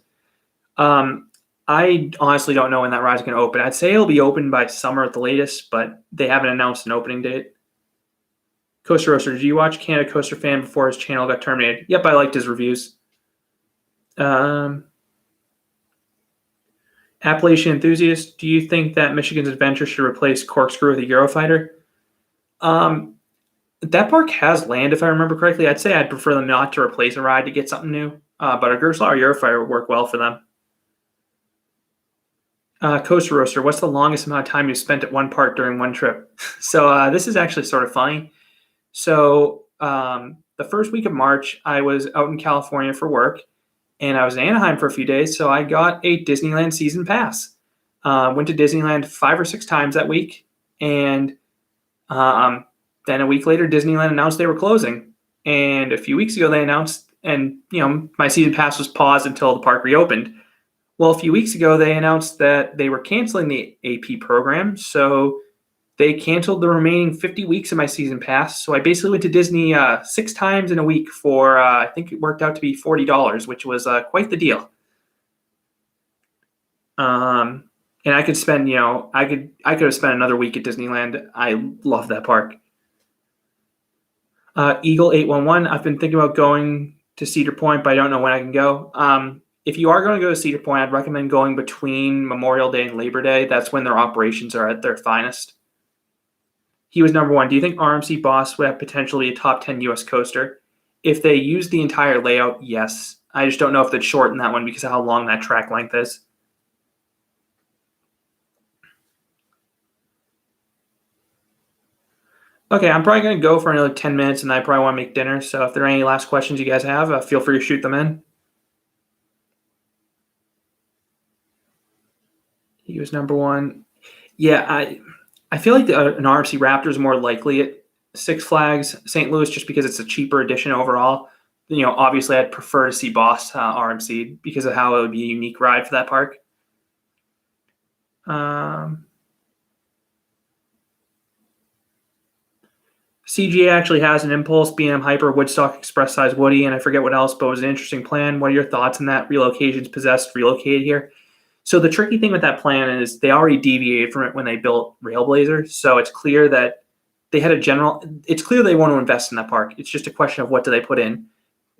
I honestly don't know when that ride's going to open. I'd say it'll be open by summer at the latest, but they haven't announced an opening date. Coaster Roaster, did you watch Canada Coaster Fan before his channel got terminated? Yep, I liked his reviews. Appalachian Enthusiast, do you think that Michigan's Adventure should replace Corkscrew with a Eurofighter? That park has land, if I remember correctly. I'd say I'd prefer them not to replace a ride to get something new. But a Gerstlauer Eurofighter would work well for them. Coaster Roaster, what's the longest amount of time you've spent at one park during one trip? So this is actually sort of funny. So the first week of March, I was out in California for work, and I was in Anaheim for a few days, so I got a Disneyland season pass. Went to Disneyland 5 or 6 times that week, and then a week later, Disneyland announced they were closing. And a few weeks ago, they announced, and my season pass was paused until the park reopened. Well, a few weeks ago, they announced that they were canceling the AP program, so they canceled the remaining 50 weeks of my season pass. So I basically went to Disney 6 times in a week for, I think it worked out to be $40, which was quite the deal. And I could spend, I could have spent another week at Disneyland. I love that park. Eagle 811, I've been thinking about going to Cedar Point, but I don't know when I can go. If you are going to go to Cedar Point, I'd recommend going between Memorial Day and Labor Day. That's when their operations are at their finest. He was number one. Do you think RMC Boss would have potentially a top 10 U.S. coaster? If they use the entire layout, yes. I just don't know if they'd shorten that one because of how long that track length is. Okay, I'm probably going to go for another 10 minutes, and I probably want to make dinner. So if there are any last questions you guys have, feel free to shoot them in. He was number one. Yeah, I feel like an RMC Raptor is more likely at Six Flags St. Louis just because it's a cheaper edition overall. Obviously I'd prefer to see Boss RMC because of how it would be a unique ride for that park. CGA actually has an Impulse, B&M Hyper, Woodstock Express size Woody, and I forget what else, but it was an interesting plan. What are your thoughts on that? Relocations possessed, relocated here. So the tricky thing with that plan is they already deviated from it when they built Railblazer. So it's clear that they had it's clear they want to invest in that park. It's just a question of what do they put in.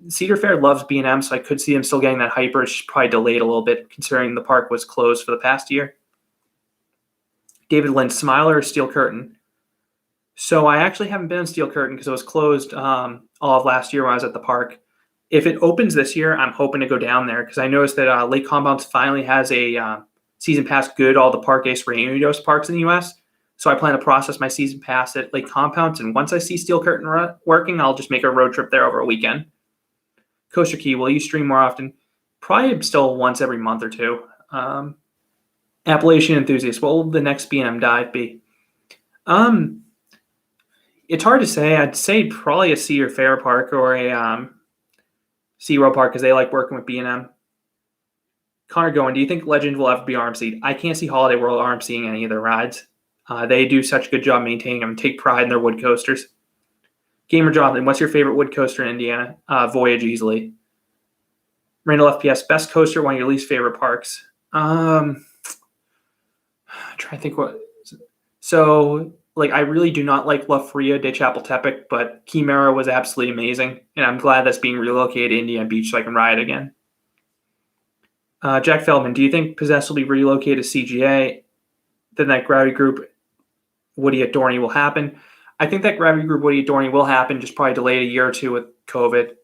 Cedar Fair loves B&M, so I could see them still getting that Hyper. It's probably delayed a little bit considering the park was closed for the past year. David Lynch, Smiler or Steel Curtain? So I actually haven't been on Steel Curtain because it was closed all of last year when I was at the park. If it opens this year, I'm hoping to go down there because I noticed that Lake Compounce finally has a season pass good all the Parque Reunidos parks in the U.S. So I plan to process my season pass at Lake Compounce, and once I see Steel Curtain working, I'll just make a road trip there over a weekend. Coaster Key, will you stream more often? Probably still once every month or two. Appalachian Enthusiast, what will the next B&M dive be? It's hard to say. I'd say probably a Cedar Fair park or a SeaWorld park because they like working with B&M. Connor Goen, do you think Legend will ever be RMC'd? I can't see Holiday World RMCing any of their rides. They do such a good job maintaining them and take pride in their wood coasters. Gamer Jonathan, what's your favorite wood coaster in Indiana? Voyage easily. Randall FPS, best coaster, one of your least favorite parks. I'm trying to think what. So, I really do not like La Feria de Chapultepec, but Chimera was absolutely amazing, and I'm glad that's being relocated to Indiana Beach so I can ride again. Jack Feldman, do you think Possess will be relocated to CGA? Then that Gravity Group Woody at Dorney will happen. I think that Gravity Group Woody at Dorney will happen, just probably delayed a year or two with COVID.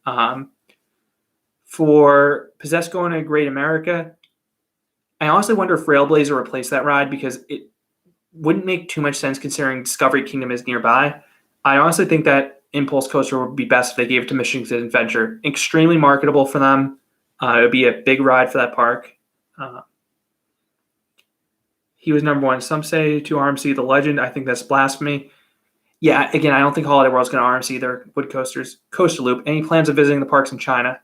For Possess going to Great America, I honestly wonder if Railblazer replaced that ride because it wouldn't make too much sense considering Discovery Kingdom is nearby. I honestly think that Impulse Coaster would be best if they gave it to Michigan's Adventure. Extremely marketable for them. It would be a big ride for that park. He was number one. Some say to RMC the Legend. I think that's blasphemy. Yeah, again, I don't think Holiday World's going to RMC their wood coasters. Coaster Loop. Any plans of visiting the parks in China?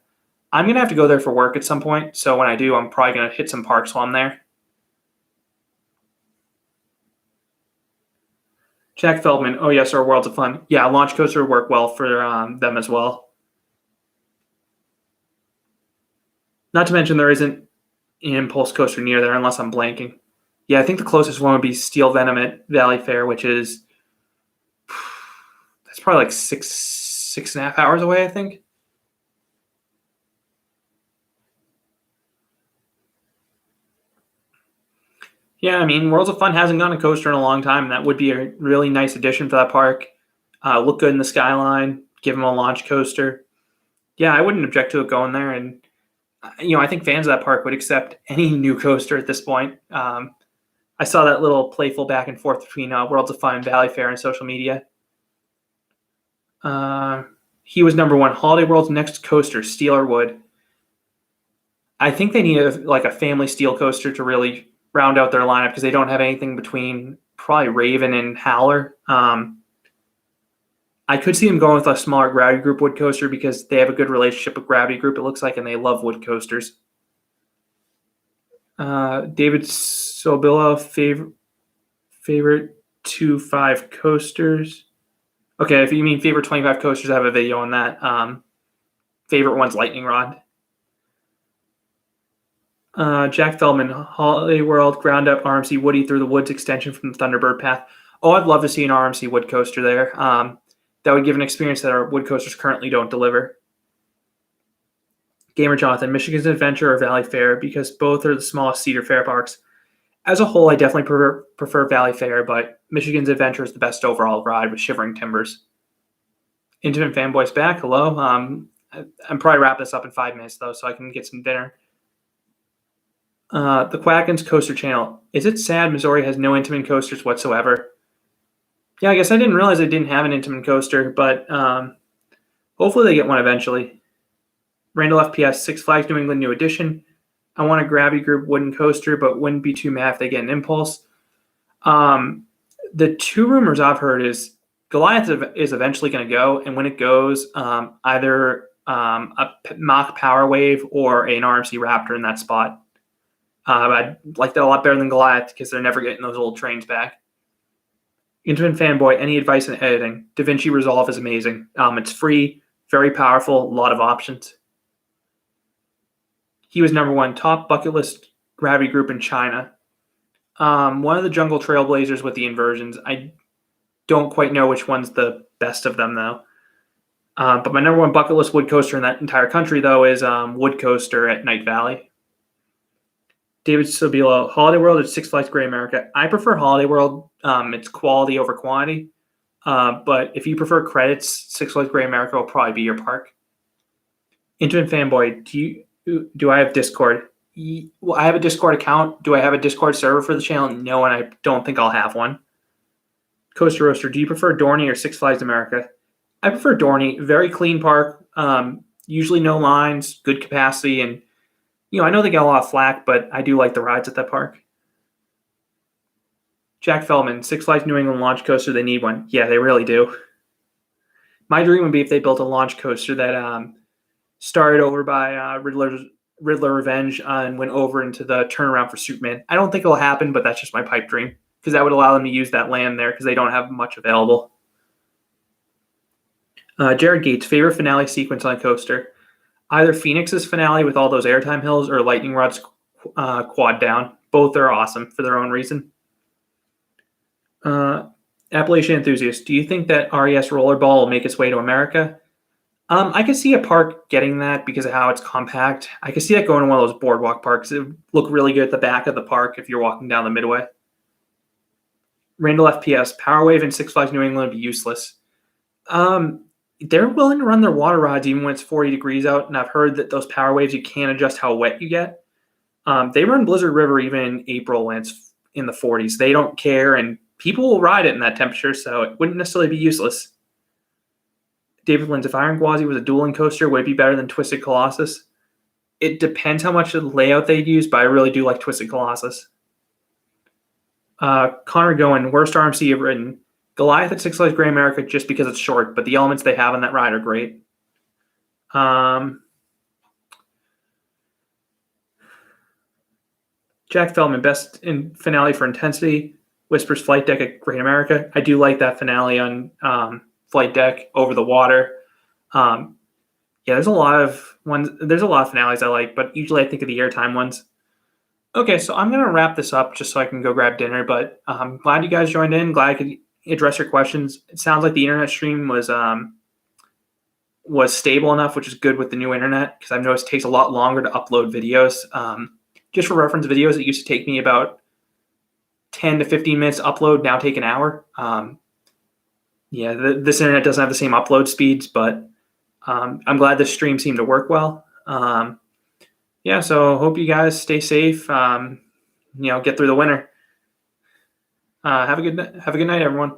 I'm going to have to go there for work at some point. So when I do, I'm probably going to hit some parks while I'm there. Jack Feldman. Oh, yes, our Worlds of Fun. Yeah, launch coaster would work well for them as well. Not to mention there isn't an Impulse coaster near there unless I'm blanking. Yeah, I think the closest one would be Steel Venom at Valley Fair, which is that's probably like 6.5 hours away, I think. Yeah, I mean, Worlds of Fun hasn't gone a coaster in a long time, and that would be a really nice addition for that park. Look good in the skyline, give them a launch coaster. Yeah, I wouldn't object to it going there, and I think fans of that park would accept any new coaster at this point. I saw that little playful back and forth between Worlds of Fun and Valley Fair on social media. He was number one. Holiday World's next coaster, steel or wood? I think they need a family steel coaster to really round out their lineup because they don't have anything between probably Raven and Howler. I could see them going with a smaller Gravity Group wood coaster because they have a good relationship with Gravity Group, it looks like, and they love wood coasters. David Sobilla, favorite 2-5 coasters. Okay, if you mean favorite 25 coasters, I have a video on that. Favorite one's Lightning Rod. Jack Feldman, Holiday World, ground up RMC Woody through the woods extension from the Thunderbird Path. Oh, I'd love to see an RMC wood coaster there. That would give an experience that our wood coasters currently don't deliver. Gamer Jonathan, Michigan's Adventure or Valley Fair, because both are the smallest Cedar Fair parks. As a whole, I definitely prefer Valley Fair, but Michigan's Adventure is the best overall ride with Shivering Timbers. Intimate Fanboys back. Hello. I'm probably wrap this up in 5 minutes, though, so I can get some dinner. The Quackens Coaster Channel. Is it sad Missouri has no Intamin coasters whatsoever? Yeah, I guess I didn't realize they didn't have an Intamin coaster, but hopefully they get one eventually. Randall FPS, Six Flags New England New Edition. I want a Gravity Group wooden coaster, but wouldn't be too mad if they get an Impulse. The two rumors I've heard is Goliath is eventually going to go, and when it goes, either a Mach Power Wave or an RMC Raptor in that spot. I'd like that a lot better than Goliath because they're never getting those old trains back. Intimate Fanboy, any advice on editing? DaVinci Resolve is amazing. It's free, very powerful, a lot of options. He was number one, top bucket list Gravity Group in China. One of the Jungle Trailblazers with the inversions. I don't quite know which one's the best of them, though. But my number one bucket list wood coaster in that entire country, though, is Wood Coaster at Night Valley. David Sobilo, Holiday World at Six Flags Great America. I prefer Holiday World. It's quality over quantity. But if you prefer credits, Six Flags Great America will probably be your park. Intimate Fanboy, do I have Discord? Well, I have a Discord account. Do I have a Discord server for the channel? No, and I don't think I'll have one. Coaster Roaster, do you prefer Dorney or Six Flags America? I prefer Dorney. Very clean park. Usually no lines, good capacity, and I know they get a lot of flack, but I do like the rides at that park. Jack Feldman, Six Flags New England launch coaster. They need one. Yeah, they really do. My dream would be if they built a launch coaster that started over by Riddler Revenge and went over into the turnaround for Superman. I don't think it'll happen, but that's just my pipe dream because that would allow them to use that land there because they don't have much available. Jared Gates, favorite finale sequence on a coaster? Either Phoenix's finale with all those airtime hills or Lightning Rod's quad down. Both are awesome for their own reason. Appalachian Enthusiast, do you think that RES Rollerball will make its way to America? I could see a park getting that because of how it's compact. I could see that going to one of those boardwalk parks. It would look really good at the back of the park if you're walking down the midway. Randall FPS, Powerwave and Six Flags New England would be useless. They're willing to run their water rides even when it's 40 degrees out, and I've heard that those Powerwaves, you can't adjust how wet you get. They run Blizzard River even in April when it's in the 40s. They don't care, and people will ride it in that temperature, so it wouldn't necessarily be useless. David Lynch, if Iron Gwazi was a dueling coaster, would it be better than Twisted Colossus? It depends how much of the layout they'd use, but I really do like Twisted Colossus. Connor Goen, worst RMC you've ridden. Goliath at Six Flags Great America just because it's short, but the elements they have on that ride are great. Jack Feldman, best in finale for intensity. Whispers Flight Deck at Great America. I do like that finale on Flight Deck over the water. Yeah, there's a lot of ones. There's a lot of finales I like, but usually I think of the airtime ones. Okay, so I'm gonna wrap this up just so I can go grab dinner. But I'm glad you guys joined in. Glad I could address your questions. It sounds like the internet stream was stable enough, which is good with the new internet because I've noticed it takes a lot longer to upload videos. Just for reference, videos that used to take me about 10 to 15 minutes to upload now take an hour. Yeah, this internet doesn't have the same upload speeds, but I'm glad this stream seemed to work well. Yeah, so hope you guys stay safe. Get through the winter. Have a good night, everyone.